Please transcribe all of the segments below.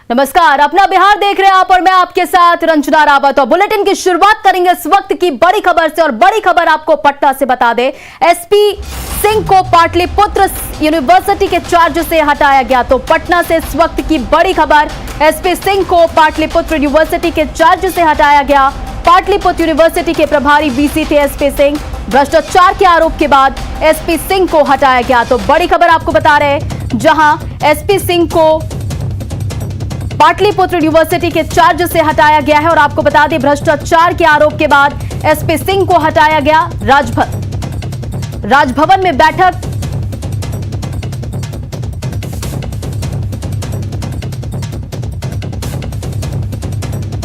नमस्कार, अपना बिहार देख रहे हैं आप और मैं आपके साथ रंजना रावत। और बुलेटिन की शुरुआत करेंगे इस वक्त की बड़ी खबर से। और बड़ी खबर आपको पटना से बता दें, एसपी सिंह को पाटलिपुत्र यूनिवर्सिटी के चार्ज से हटाया गया। तो पटना से इस वक्त की बड़ी खबर, एसपी सिंह को पाटलिपुत्र यूनिवर्सिटी के चार्ज से हटाया गया। पाटलिपुत्र यूनिवर्सिटी के प्रभारी वीसी थे एसपी सिंह, भ्रष्टाचार के आरोप के बाद एसपी सिंह को हटाया गया। तो बड़ी खबर आपको बता रहे हैं, जहां एसपी सिंह को पाटलिपुत्र यूनिवर्सिटी के चार्ज से हटाया गया है। और आपको बता दें, भ्रष्टाचार के आरोप के बाद एसपी सिंह को हटाया गया। राजभवन में बैठक,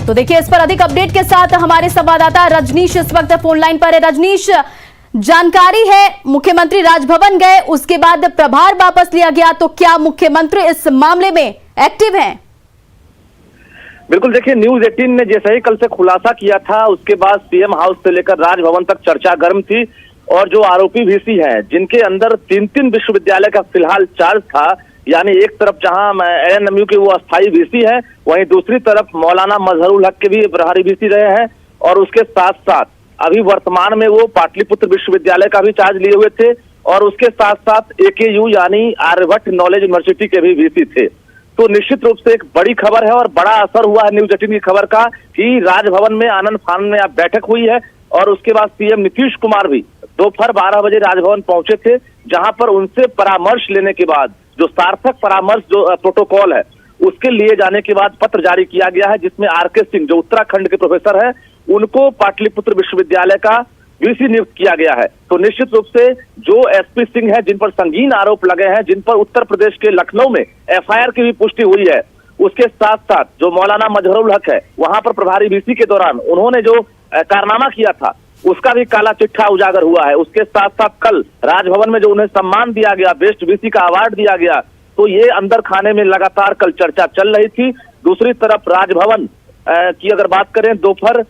तो देखिए इस पर अधिक अपडेट के साथ हमारे संवाददाता रजनीश इस वक्त फोन लाइन पर है। रजनीश, जानकारी है मुख्यमंत्री राजभवन गए, उसके बाद प्रभार वापस लिया गया, तो क्या मुख्यमंत्री इस मामले में एक्टिव हैं? बिल्कुल, देखिए न्यूज 18 ने जैसे ही कल से खुलासा किया था, उसके बाद सीएम हाउस से लेकर राजभवन तक चर्चा गर्म थी। और जो आरोपी वीसी हैं, जिनके अंदर 3 विश्वविद्यालय का फिलहाल चार्ज था, यानी एक तरफ जहां एएनएमयू के वो अस्थायी वीसी है, वहीं दूसरी तरफ मौलाना मजहरुल हक के भी प्रभारी वीसी रहे हैं। और उसके साथ साथ अभी वर्तमान में वो पाटलिपुत्र विश्वविद्यालय का भी चार्ज लिए हुए थे, और उसके साथ साथ एकेयू यानी आर्यभट्ट नॉलेज यूनिवर्सिटी के भी वीसी थे। तो निश्चित रूप से एक बड़ी खबर है और बड़ा असर हुआ है न्यूज 18 की खबर का कि राजभवन में आनंद फानन में बैठक हुई है। और उसके बाद सीएम नीतीश कुमार भी दोपहर 12 बजे राजभवन पहुंचे थे, जहां पर उनसे परामर्श लेने के बाद जो सार्थक परामर्श जो प्रोटोकॉल है, उसके लिए जाने के बाद पत्र जारी किया गया है, जिसमें आरके सिंह जो उत्तराखंड के प्रोफेसर है, उनको पाटलिपुत्र विश्वविद्यालय का वीसी नियुक्त किया गया है। तो निश्चित रूप से जो एसपी सिंह है, जिन पर संगीन आरोप लगे हैं, जिन पर उत्तर प्रदेश के लखनऊ में एफआईआर की भी पुष्टि हुई है, उसके साथ साथ जो मौलाना मजहरुल हक है, वहां पर प्रभारी वीसी के दौरान उन्होंने जो कारनामा किया था, उसका भी काला चिट्ठा उजागर हुआ है। उसके साथ साथ कल राजभवन में जो उन्हें सम्मान दिया गया, बेस्ट वीसी का अवार्ड दिया गया, तो ये अंदर खाने में लगातार कल चर्चा चल रही थी। दूसरी तरफ राजभवन की अगर बात करें, दोपहर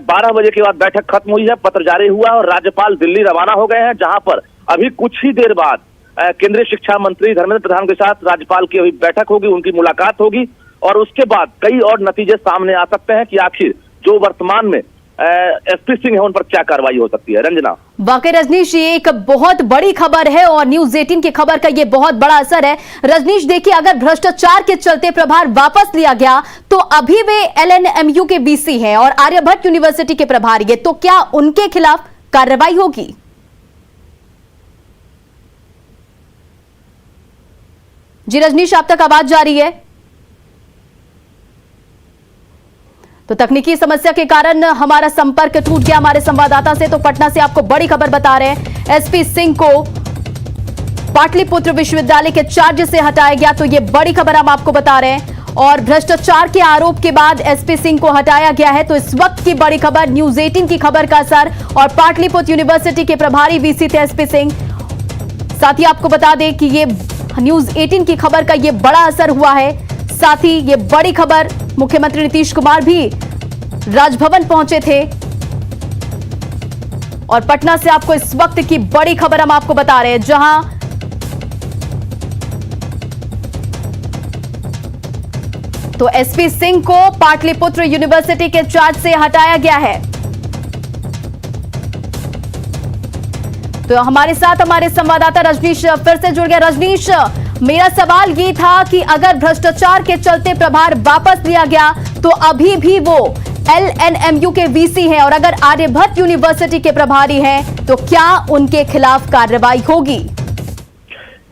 12 बजे के बाद बैठक खत्म हुई है, पत्र जारी हुआ और राज्यपाल दिल्ली रवाना हो गए हैं, जहां पर अभी कुछ ही देर बाद केंद्रीय शिक्षा मंत्री धर्मेंद्र प्रधान के साथ राज्यपाल की अभी बैठक होगी, उनकी मुलाकात होगी। और उसके बाद कई और नतीजे सामने आ सकते हैं कि आखिर जो वर्तमान में एसपी सिंह है, उन पर क्या कार्रवाई हो सकती है। रंजना, वाकई रजनीश, ये एक बहुत बड़ी खबर है और न्यूज 18 की खबर का ये बहुत बड़ा असर है। रजनीश, देखिए अगर भ्रष्टाचार के चलते प्रभार वापस लिया गया, तो अभी वे एलएनएमयू के वीसी हैं और आर्यभट्ट यूनिवर्सिटी के प्रभारी है, तो क्या उनके खिलाफ कार्रवाई होगी? जी रजनीश, आप तक आवाज जा रही है? तो तकनीकी समस्या के कारण हमारा संपर्क टूट गया हमारे संवाददाता से। तो पटना से आपको बड़ी खबर बता रहे हैं, एसपी सिंह को पाटलिपुत्र विश्वविद्यालय के चार्ज से हटाया गया। तो ये बड़ी खबर हम आपको बता रहे हैं। और भ्रष्टाचार के आरोप के बाद एसपी सिंह को हटाया गया है। तो इस वक्त की बड़ी खबर, न्यूज 18 की खबर का असर। और पाटलिपुत्र यूनिवर्सिटी के प्रभारी वीसी थे एसपी सिंह। साथ ही आपको बता दें कि ये न्यूज 18 की खबर का ये बड़ा असर हुआ है। साथ ही ये बड़ी खबर, मुख्यमंत्री नीतीश कुमार भी राजभवन पहुंचे थे। और पटना से आपको इस वक्त की बड़ी खबर हम आपको बता रहे हैं, जहां तो एसपी सिंह को पाटलिपुत्र यूनिवर्सिटी के चार्ज से हटाया गया है। तो हमारे साथ हमारे संवाददाता रजनीश फिर से जुड़ गया। रजनीश, मेरा सवाल ये था कि अगर भ्रष्टाचार के चलते प्रभार वापस लिया गया, तो अभी भी वो एलएनएमयू के वीसी हैं, और अगर आर्यभट्ट यूनिवर्सिटी के प्रभारी हैं, तो क्या उनके खिलाफ कार्रवाई होगी?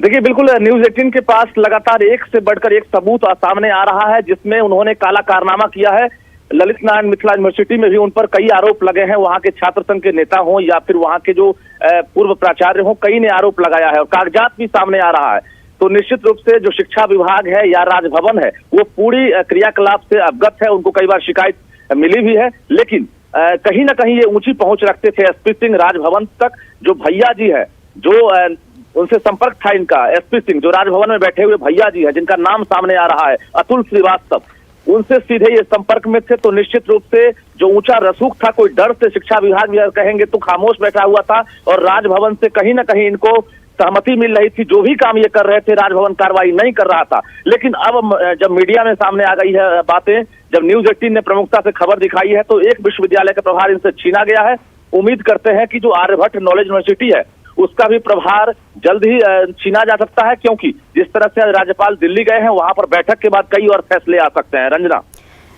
देखिए बिल्कुल, न्यूज 18 के पास लगातार एक से बढ़कर एक सबूत सामने आ रहा है, जिसमें उन्होंने काला कारनामा किया है। ललित नारायण मिथिला यूनिवर्सिटी में भी उन पर कई आरोप लगे हैं, वहां के छात्र संघ के नेता हों या फिर वहां के जो पूर्व प्राचार्य हों, कई ने आरोप लगाया है और कागजात भी सामने आ रहा है। तो निश्चित रूप से जो शिक्षा विभाग है या राजभवन है, वो पूरी क्रियाकलाप से अवगत है, उनको कई बार शिकायत मिली भी है। लेकिन कहीं ना कहीं ये ऊंची पहुंच रखते थे एसपी सिंह राजभवन तक। जो भैया जी है, जो उनसे संपर्क था इनका, एसपी सिंह जो राजभवन में बैठे हुए भैया जी है, जिनका नाम सामने आ रहा है, अतुल श्रीवास्तव, उनसे सीधे ये संपर्क में थे। तो निश्चित रूप से जो ऊंचा रसूख था, कोई डर से शिक्षा विभाग भी कहेंगे तो खामोश बैठा हुआ था, और राजभवन से कहीं ना कहीं इनको सहमति मिल रही थी, जो भी काम ये कर रहे थे राजभवन कार्रवाई नहीं कर रहा था। लेकिन अब जब मीडिया में सामने आ गई है बातें, जब न्यूज 18 ने प्रमुखता से खबर दिखाई है, तो एक विश्वविद्यालय का प्रभार इनसे छीना गया है। उम्मीद करते हैं कि जो आर्यभट्ट नॉलेज यूनिवर्सिटी है उसका भी प्रभार जल्द ही छीना जा सकता है, क्योंकि जिस तरह से राज्यपाल दिल्ली गए हैं वहां पर बैठक के बाद कई और फैसले आ सकते हैं। रंजना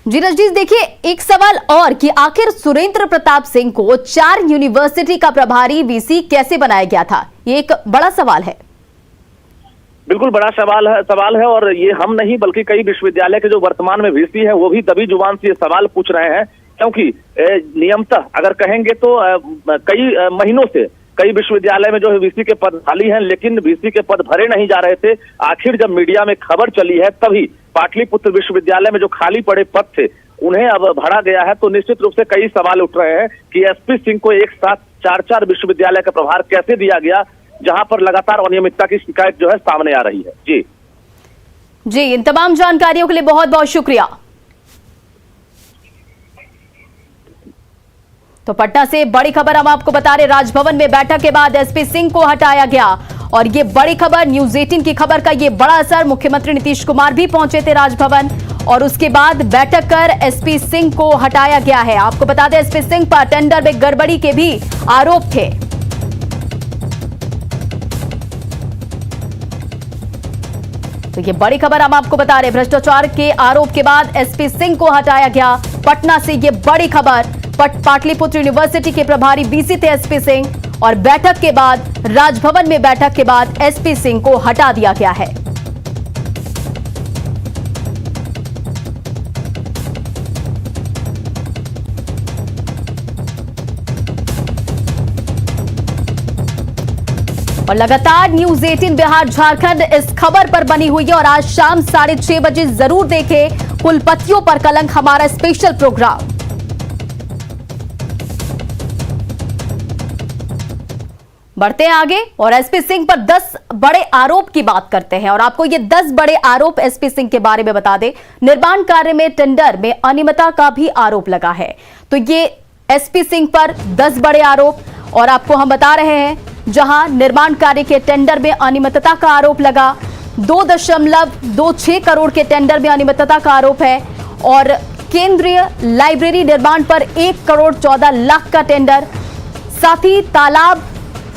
जी रजनीश, देखिए एक सवाल और कि आखिर सुरेंद्र प्रताप सिंह को 4 यूनिवर्सिटी का प्रभारी वीसी कैसे बनाया गया था, ये एक बड़ा सवाल है। बिल्कुल बड़ा सवाल है और ये हम नहीं बल्कि कई विश्वविद्यालय के जो वर्तमान में वीसी हैं वो भी दबी जुबान से ये सवाल पूछ रहे हैं, क्योंकि नियमतः अगर कहेंगे तो कई महीनों से कई विश्वविद्यालय में जो है वीसी के पद खाली हैं, लेकिन वीसी के पद भरे नहीं जा रहे थे। आखिर जब मीडिया में खबर चली है तभी पाटलिपुत्र विश्वविद्यालय में जो खाली पड़े पद थे उन्हें अब भरा गया है। तो निश्चित रूप से कई सवाल उठ रहे हैं कि एसपी सिंह को एक साथ 4 विश्वविद्यालय का प्रभार कैसे दिया गया, जहां पर लगातार अनियमितता की शिकायत जो है सामने आ रही है। जी इन तमाम जानकारियों के लिए बहुत बहुत शुक्रिया। तो पटना से बड़ी खबर हम आपको बता रहे, राजभवन में बैठक के बाद एसपी सिंह को हटाया गया और ये बड़ी खबर, न्यूज 18 की खबर का ये बड़ा असर। मुख्यमंत्री नीतीश कुमार भी पहुंचे थे राजभवन और उसके बाद बैठक कर एसपी सिंह को हटाया गया है। आपको बता दें एसपी सिंह पर टेंडर में गड़बड़ी के भी आरोप थे। तो ये बड़ी खबर हम आपको बता रहे, भ्रष्टाचार के आरोप के बाद एसपी सिंह को हटाया गया। पटना से ये बड़ी खबर, पाटलिपुत्र यूनिवर्सिटी के प्रभारी वीसी थे एसपी सिंह और बैठक के बाद राजभवन में बैठक के बाद एसपी सिंह को हटा दिया गया है। और लगातार न्यूज 18 बिहार झारखंड इस खबर पर बनी हुई है और आज शाम 6:30 बजे जरूर देखें कुलपतियों पर कलंक, हमारा स्पेशल प्रोग्राम। बढ़ते हैं आगे और एसपी सिंह पर 10 बड़े आरोप की बात करते हैं और आपको ये 10 बड़े आरोप एसपी सिंह के बारे में बता दें। निर्माण कार्य में टेंडर में अनियमितता का भी आरोप लगा है। तो ये एसपी सिंह पर 10 बड़े आरोप और आपको हम बता रहे हैं, जहां निर्माण कार्य के टेंडर में अनियमितता का आरोप लगा, 2.26 करोड़ के टेंडर में अनियमितता का आरोप है और केंद्रीय लाइब्रेरी निर्माण पर 1 करोड़ 14 लाख का टेंडर, साथ ही तालाब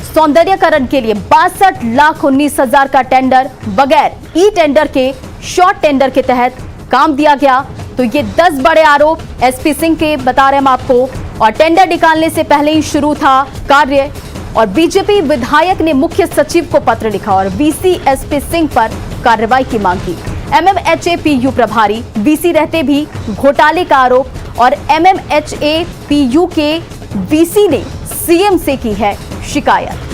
सौंदर्यकरण के लिए 62,19,000 का टेंडर बगैर ई टेंडर के शॉर्ट टेंडर के तहत काम दिया गया। तो ये 10 बड़े आरोप एसपी सिंह के बता रहे हम आपको और टेंडर निकालने से पहले ही शुरू था कार्य और बीजेपी विधायक ने मुख्य सचिव को पत्र लिखा और वीसी एसपी सिंह पर कार्रवाई की मांग की। एमएमएचए पीयू प्रभारी वीसी रहते भी घोटाले का आरोप और एमएमएचए पीयू के वीसी ने सीएम से की है शिकायत।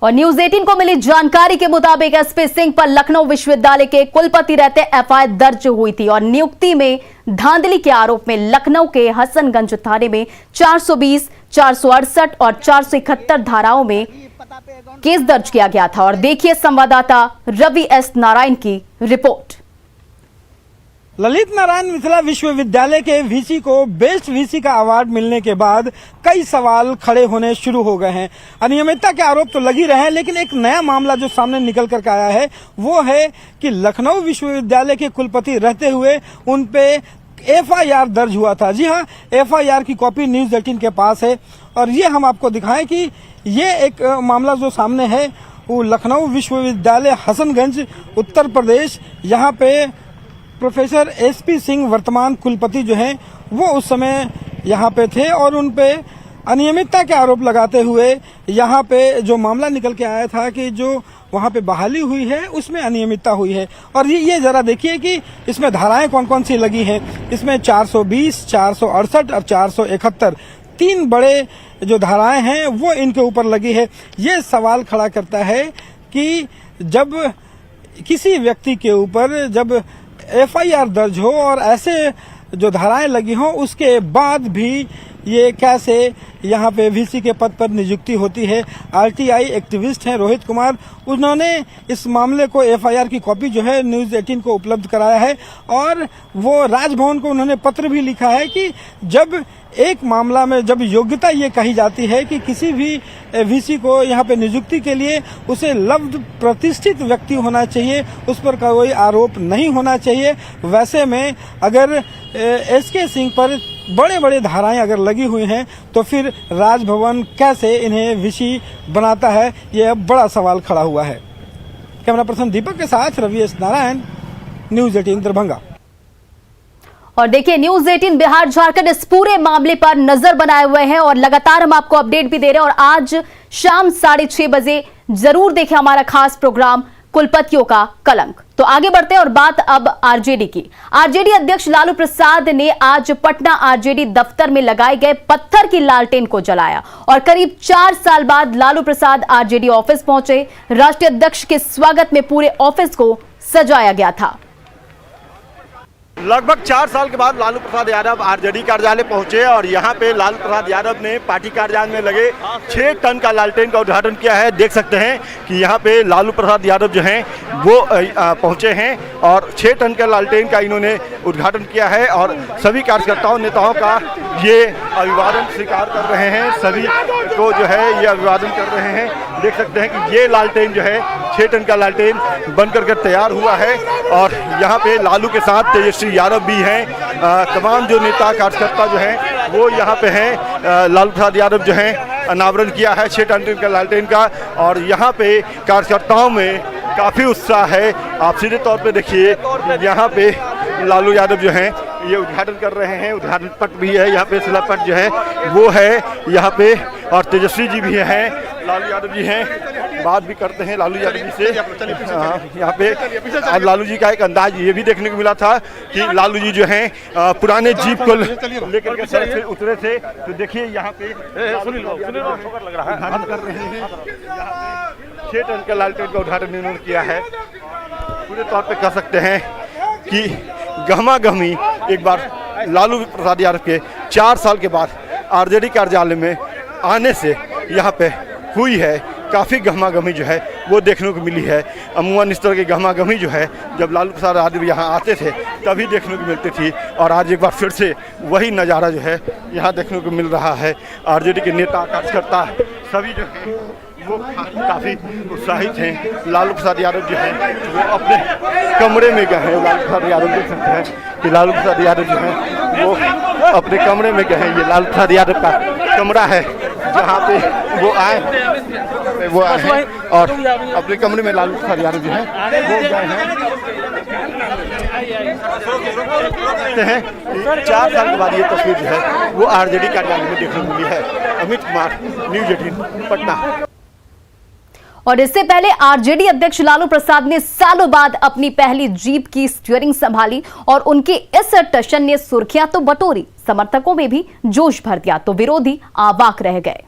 और न्यूज 18 को मिली जानकारी के मुताबिक एसपी सिंह पर लखनऊ विश्वविद्यालय के कुलपति रहते एफआईआर दर्ज हुई थी और नियुक्ति में धांधली के आरोप में लखनऊ के हसनगंज थाने में 420, 468 और 471 धाराओं में केस दर्ज किया गया था। और देखिए संवाददाता रवि एस नारायण की रिपोर्ट। ललित नारायण मिथिला विश्वविद्यालय के वीसी को बेस्ट वीसी का अवार्ड मिलने के बाद कई सवाल खड़े होने शुरू हो गए हैं। अनियमितता के आरोप तो लग ही रहे हैं, लेकिन एक नया मामला जो सामने निकल कर आया है वो है कि लखनऊ विश्वविद्यालय के कुलपति रहते हुए उन पे एफआईआर दर्ज हुआ था। जी हाँ, एफआईआर की कॉपी न्यूज 18 के पास है और ये हम आपको दिखाएं कि ये एक मामला जो सामने है वो लखनऊ विश्वविद्यालय हसनगंज उत्तर प्रदेश, यहाँ पे प्रोफेसर एसपी सिंह वर्तमान कुलपति जो हैं वो उस समय यहाँ पे थे और उन पे अनियमितता के आरोप लगाते हुए यहाँ पे जो मामला निकल के आया था कि जो वहाँ पे बहाली हुई है उसमें अनियमितता हुई है। और ये जरा देखिए कि इसमें धाराएं कौन कौन सी लगी हैं। इसमें 420, 468 और 471 3 बड़े जो धाराएं हैं वो इनके ऊपर लगी है। ये सवाल खड़ा करता है कि जब किसी व्यक्ति के ऊपर जब एफआईआर दर्ज हो और ऐसे जो धाराएं लगी हों उसके बाद भी ये कैसे यहाँ पे वीसी के पद पर नियुक्ति होती है। आरटीआई एक्टिविस्ट हैं रोहित कुमार, उन्होंने इस मामले को एफआईआर की कॉपी जो है न्यूज 18 को उपलब्ध कराया है और वो राजभवन को उन्होंने पत्र भी लिखा है कि जब एक मामला में जब योग्यता ये कही जाती है कि किसी भी वीसी को यहाँ पे नियुक्ति के लिए उसे लब्ध प्रतिष्ठित व्यक्ति होना चाहिए, उस पर कोई आरोप नहीं होना चाहिए। वैसे में अगर एसके सिंह पर बड़े बड़े धाराएं अगर लगी हुई हैं तो फिर राजभवन कैसे इन्हें वीसी बनाता है, ये अब बड़ा सवाल खड़ा हुआ है। कैमरा पर्सन दीपक के साथ रवि एस नारायण, न्यूज 18 दरभंगा। और देखिए, न्यूज 18 बिहार झारखंड इस पूरे मामले पर नजर बनाए हुए हैं और लगातार हम आपको अपडेट भी दे रहे हैं। और आज शाम 6:30 बजे जरूर देखें हमारा खास प्रोग्राम कुलपतियों का कलंक। तो आगे बढ़ते हैं और बात अब आरजेडी की। आरजेडी अध्यक्ष लालू प्रसाद ने आज पटना आरजेडी दफ्तर में लगाए गए पत्थर की लालटेन को जलाया और करीब 4 साल बाद लालू प्रसाद आरजेडी ऑफिस पहुंचे। राष्ट्रीय अध्यक्ष के स्वागत में पूरे ऑफिस को सजाया गया था। लगभग 4 साल के बाद लालू प्रसाद यादव आरजेडी कार्यालय पहुंचे और यहां पे लालू प्रसाद यादव ने पार्टी कार्यालय में लगे 6 टन का लालटेन का उद्घाटन किया है। देख सकते हैं कि यहां पे लालू प्रसाद यादव जो हैं वो पहुंचे हैं और 6 टन का लालटेन का इन्होंने उद्घाटन किया है और सभी कार्यकर्ताओं नेताओं का ये अभिवादन स्वीकार कर रहे हैं। सभी को जो है ये अभिवादन कर रहे हैं। देख सकते हैं कि ये लालटेन जो है 6 टन का लालटेन बनकर के तैयार हुआ है और यहाँ पे लालू के साथ तेजस्वी यादव भी हैं। तमाम जो नेता कार्यकर्ता जो हैं वो यहाँ पे हैं। लालू प्रसाद यादव जो हैं अनावरण किया है 6 टन का लालटेन का और यहाँ पे कार्यकर्ताओं में काफ़ी उत्साह है। आप सीधे तौर पे देखिए यहाँ पे लालू यादव जो हैं ये उद्घाटन कर रहे हैं। उद्घाटन पट भी है यहाँ पे, शिलापट जो है वो है यहाँ पे और तेजस्वी जी भी हैं, लालू यादव जी हैं। बात भी करते हैं लालू यादव जी से। यहाँ पे आज लालू जी का एक अंदाज ये भी देखने को मिला था कि लालू जी जो हैं पुराने जीप को लेकर के सड़क से उतरे थे। तो देखिए यहाँ पे लग रहा है उद्घाटन कर रहे हैं। 6 टन का लालटेन का उद्घाटन इन्होंने किया है। पूरे तौर पे कह सकते हैं कि गहमा गहमी एक बार लालू प्रसाद यादव के 4 साल के बाद आरजेडी कार्यालय में आने से यहाँ पे हुई है। काफ़ी गहमा गहमी जो है वो देखने को मिली है। अमूमन इस तरह की गहमा गहमी जो है जब लालू प्रसाद यादव यहाँ आते थे तभी देखने को मिलती थी और आज एक बार फिर से वही नज़ारा जो है यहाँ देखने को मिल रहा है। आरजेडी के नेता कार्यकर्ता सभी जो है वो काफ़ी उत्साहित हैं। लालू प्रसाद यादव जो हैं वो अपने कमरे में गए हैं। लालू प्रसाद यादव देख सकते हैं कि लालू प्रसाद यादव जो हैं वो अपने कमरे में गए हैं। ये लालू प्रसाद यादव का कमरा है जहाँ पे वो आए हैं और अपने कमरे में लालू प्रसाद यादव जो हैं वो गए हैं। 4 साल के बाद ये तस्वीर जो है वो आरजेडी कार्यालय में देखने को मिली है। अमित कुमार, न्यूज 18 पटना। और इससे पहले आरजेडी अध्यक्ष लालू प्रसाद ने सालों बाद अपनी पहली जीप की स्टीयरिंग संभाली और उनकी इस टशन ने सुर्खियां तो बटोरी, समर्थकों में भी जोश भर दिया तो विरोधी अवाक रह गए।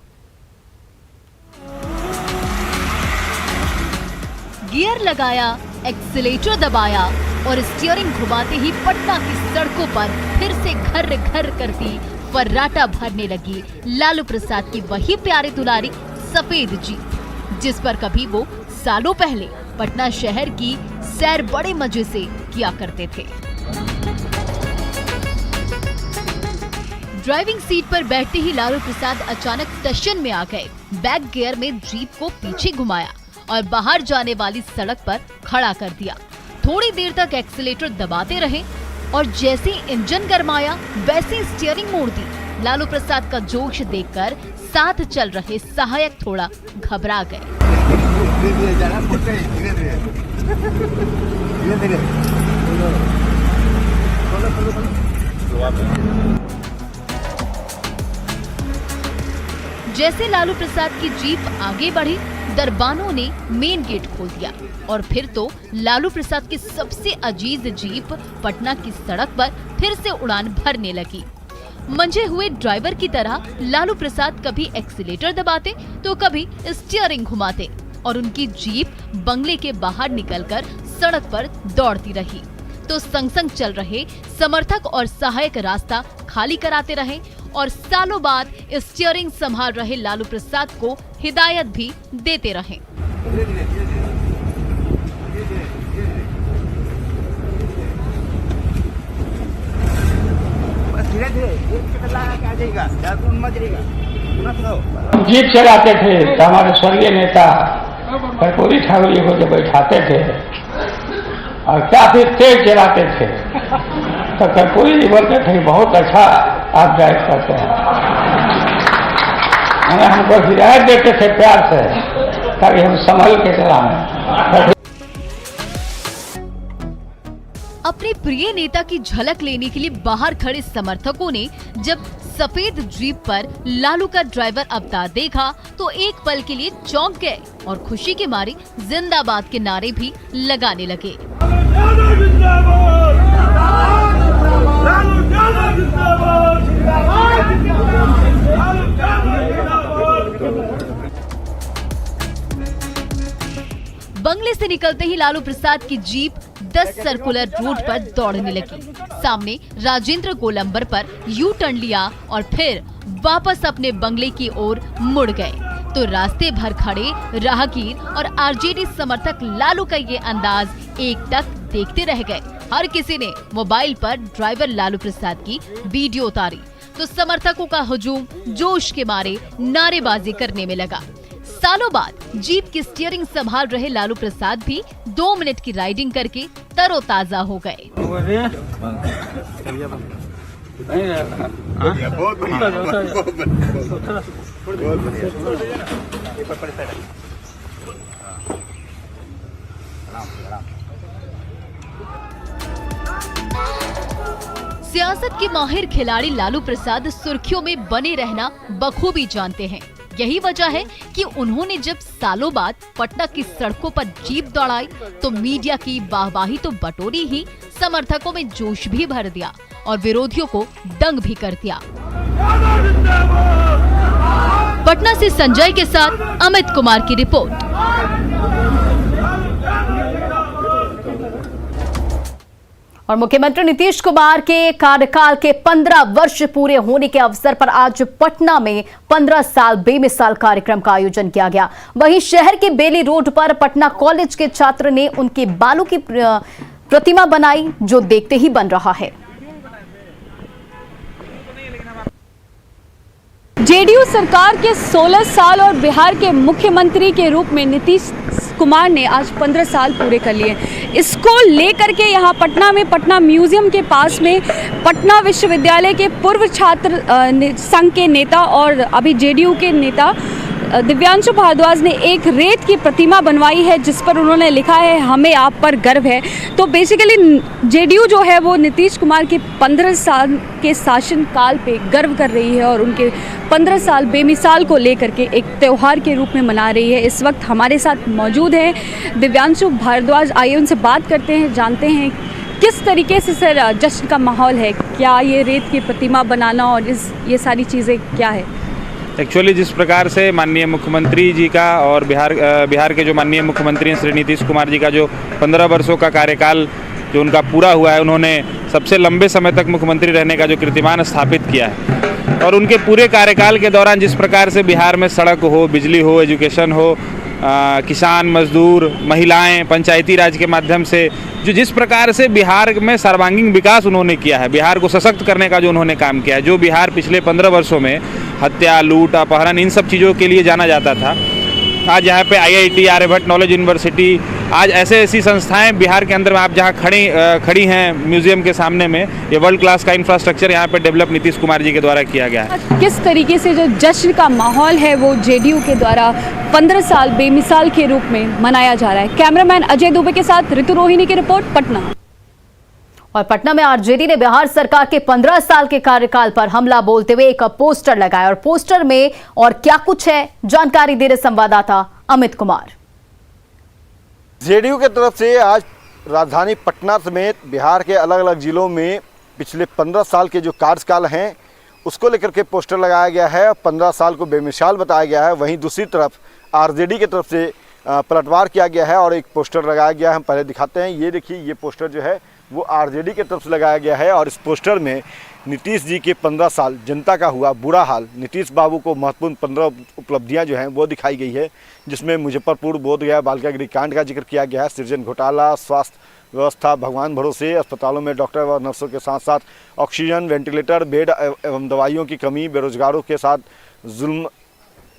गियर लगाया, एक्सीलेटर दबाया और स्टीयरिंग घुमाते ही पटना की सड़कों पर फिर से घर घर करती फर्राटा भरने लगी लालू प्रसाद की वही प्यारे दुलारी सफेद जीप, जिस पर कभी वो सालों पहले पटना शहर की सैर बड़े मजे से किया करते थे। ड्राइविंग सीट पर बैठते ही लालू प्रसाद अचानक टशन में आ गए। बैक गियर में जीप को पीछे घुमाया और बाहर जाने वाली सड़क पर खड़ा कर दिया। थोड़ी देर तक एक्सीलेटर दबाते रहे और जैसे इंजन गरमाया वैसे स्टीयरिंग मोड़ दी। लालू प्रसाद का जोश देखकर साथ चल रहे सहायक थोड़ा घबरा गए। जैसे लालू प्रसाद की जीप आगे बढ़ी, दरबानों ने मेन गेट खोल दिया और फिर तो लालू प्रसाद की सबसे अजीज जीप पटना की सड़क पर फिर से उड़ान भरने लगी। मंझे हुए ड्राइवर की तरह लालू प्रसाद कभी एक्सीलेटर दबाते तो कभी स्टीयरिंग घुमाते और उनकी जीप बंगले के बाहर निकलकर सड़क पर दौड़ती रही। तो संग संग चल रहे समर्थक और सहायक रास्ता खाली कराते रहे और सालों बाद स्टीयरिंग संभाल रहे लालू प्रसाद को हिदायत भी देते रहे। जीप चलाते थे तो हमारे स्वर्गीय नेता कर्पूरी ठाकुर जी को जब बैठाते थे और क्या फिर तेज चलाते थे तो कर्पूरी जी बोलते थे बहुत अच्छा आप ड्राइव करते हैं। हमको हिदायत देते थे प्यार से ताकि हम संभल के चलाएं। अपने प्रिय नेता की झलक लेने के लिए बाहर खड़े समर्थकों ने जब सफेद जीप पर लालू का ड्राइवर अवतार देखा तो एक पल के लिए चौंक गए और खुशी के मारे जिंदाबाद के नारे भी लगाने लगे। बंगले से निकलते ही लालू प्रसाद की जीप 10 सर्कुलर रोड पर दौड़ने लगी। सामने राजेंद्र गोलंबर पर यू टर्न लिया और फिर वापस अपने बंगले की ओर मुड़ गए तो रास्ते भर खड़े राहगीर और आरजेडी समर्थक लालू का ये अंदाज एकटक देखते रह गए। हर किसी ने मोबाइल पर ड्राइवर लालू प्रसाद की वीडियो उतारी तो समर्थकों का हुजूम जोश के मारे नारेबाजी करने में लगा। सालों बाद जीप की स्टीयरिंग संभाल रहे लालू प्रसाद भी 2 मिनट की राइडिंग करके तरोताजा हो गए। सियासत के माहिर खिलाड़ी लालू प्रसाद सुर्खियों में बने रहना बखूबी जानते हैं। यही वजह है कि उन्होंने जब सालों बाद पटना की सड़कों पर जीप दौड़ाई तो मीडिया की वाहवाही तो बटोरी ही, समर्थकों में जोश भी भर दिया और विरोधियों को दंग भी कर दिया। पटना से संजय के साथ अमित कुमार की रिपोर्ट। और मुख्यमंत्री नीतीश कुमार के कार्यकाल के 15 वर्ष पूरे होने के अवसर पर आज पटना में 15 साल बेमिसाल कार्यक्रम का आयोजन किया गया। वहीं शहर के बेली रोड पर पटना कॉलेज के छात्र ने उनके बालों की प्रतिमा बनाई जो देखते ही बन रहा है। जेडीयू सरकार के 16 साल और बिहार के मुख्यमंत्री के रूप में नीतीश कुमार ने आज 15 साल पूरे कर लिए। इसको लेकर के यहाँ पटना में पटना म्यूजियम के पास में पटना विश्वविद्यालय के पूर्व छात्र संघ के नेता और अभी जेडीयू के नेता दिव्यांशु भारद्वाज ने एक रेत की प्रतिमा बनवाई है जिस पर उन्होंने लिखा है हमें आप पर गर्व है। तो बेसिकली जेडीयू जो है वो नीतीश कुमार के 15 साल के शासनकाल पे गर्व कर रही है और उनके 15 साल बेमिसाल को लेकर के एक त्यौहार के रूप में मना रही है। इस वक्त हमारे साथ मौजूद हैं दिव्यांशु भारद्वाज। आइए उनसे बात करते हैं, जानते हैं किस तरीके से सर जश्न का माहौल है, क्या ये रेत की प्रतिमा बनाना और ये सारी चीज़ें क्या है? एक्चुअली जिस प्रकार से माननीय मुख्यमंत्री जी का और बिहार के जो माननीय मुख्यमंत्री हैं श्री नीतीश कुमार जी का जो 15 वर्षों का कार्यकाल जो उनका पूरा हुआ है, उन्होंने सबसे लंबे समय तक मुख्यमंत्री रहने का जो कीर्तिमान स्थापित किया है और उनके पूरे कार्यकाल के दौरान जिस प्रकार से बिहार में सड़क हो, बिजली हो, एजुकेशन हो, किसान, मजदूर, महिलाएं, पंचायती राज के माध्यम से जिस प्रकार से बिहार में सर्वांगीण विकास उन्होंने किया है, बिहार को सशक्त करने का जो उन्होंने काम किया है, जो बिहार पिछले 15 वर्षों में हत्या, लूट, अपहरण इन सब चीज़ों के लिए जाना जाता था, आज यहाँ पे IIT, आर्यभट्ट नॉलेज यूनिवर्सिटी, आज ऐसी संस्थाएं बिहार के अंदर में आप जहाँ खड़ी हैं म्यूजियम के सामने में, ये वर्ल्ड क्लास का इंफ्रास्ट्रक्चर यहाँ पे डेवलप नीतीश कुमार जी के द्वारा किया गया है। किस तरीके से जो जश्न का माहौल है वो जेडीयू के द्वारा 15 साल बेमिसाल के रूप में मनाया जा रहा है। कैमरामैन अजय दुबे के साथ ऋतु रोहिणी की रिपोर्ट, पटना। और पटना में आरजेडी ने बिहार सरकार के 15 साल के कार्यकाल पर हमला बोलते हुए एक पोस्टर लगाया और पोस्टर में और क्या कुछ है जानकारी दे रहे संवाददाता अमित कुमार। जेडीयू की तरफ से आज राजधानी पटना समेत बिहार के अलग अलग जिलों में पिछले 15 साल के जो कार्यकाल हैं उसको लेकर के पोस्टर लगाया गया है, 15 साल को बेमिसाल बताया गया है। वहीं दूसरी तरफ आरजेडी की तरफ से पलटवार किया गया है और एक पोस्टर लगाया गया है। हम पहले दिखाते हैं, ये देखिए, ये पोस्टर जो है वो आरजेडी की तरफ से लगाया गया है और इस पोस्टर में नीतीश जी के 15 साल जनता का हुआ बुरा हाल, नीतीश बाबू को महत्वपूर्ण 15 उपलब्धियां जो हैं वो दिखाई गई है, जिसमें मुजफ्फरपुर, बोधगया, बालिका गृह कांड का जिक्र किया गया है, सृजन घोटाला, स्वास्थ्य व्यवस्था भगवान भरोसे। अस्पतालों में डॉक्टर व नर्सों के साथ साथ ऑक्सीजन, वेंटिलेटर, बेड एवं दवाइयों की कमी, बेरोजगारों के साथ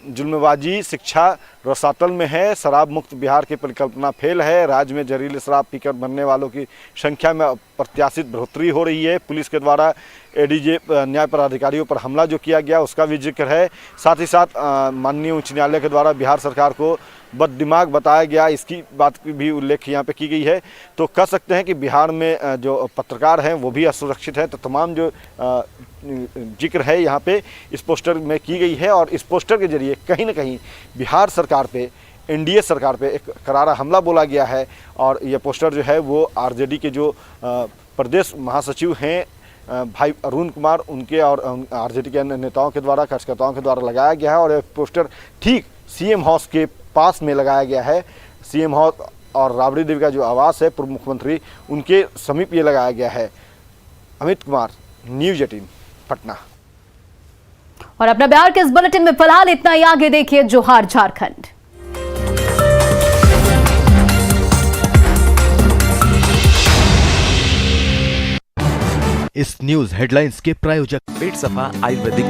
जुल्मबाजी, शिक्षा रसातल में है। शराब मुक्त बिहार की परिकल्पना फेल है। राज्य में जहरीली शराब पीकर मरने वालों की संख्या में अप्रत्याशित बढ़ोतरी हो रही है। पुलिस के द्वारा एडीजे न्याय पदाधिकारियों पर हमला जो किया गया उसका भी जिक्र है। साथ ही साथ माननीय उच्च न्यायालय के द्वारा बिहार सरकार को बददिमाग बताया गया, इसकी बात की भी उल्लेख यहाँ पे की गई है। तो कह सकते हैं कि बिहार में जो पत्रकार हैं वो भी असुरक्षित है। तो तमाम जो जिक्र है यहाँ पे इस पोस्टर में की गई है और इस पोस्टर के जरिए कहीं ना कहीं बिहार सरकार पे, एनडीए सरकार पे एक करारा हमला बोला गया है। और यह पोस्टर जो है वो आरजेडी के जो प्रदेश महासचिव हैं भाई अरुण कुमार, उनके और आरजेडी के अन्य नेताओं के द्वारा, कार्यकर्ताओं के द्वारा लगाया गया है। और यह पोस्टर ठीक सीएम हाउस के पास में लगाया गया है। सीएम हाउस और राबड़ी देवी का जो आवास है पूर्व मुख्यमंत्री, उनके समीप ये लगाया गया है। अमित कुमार, न्यूज़ 18 पटना। और अपना बिहार के इस बुलेटिन में फिलहाल इतना ही। आगे देखिए जोहार झारखंड। इस न्यूज हेडलाइंस के प्रायोजक पेट सफा आयुर्वेदिक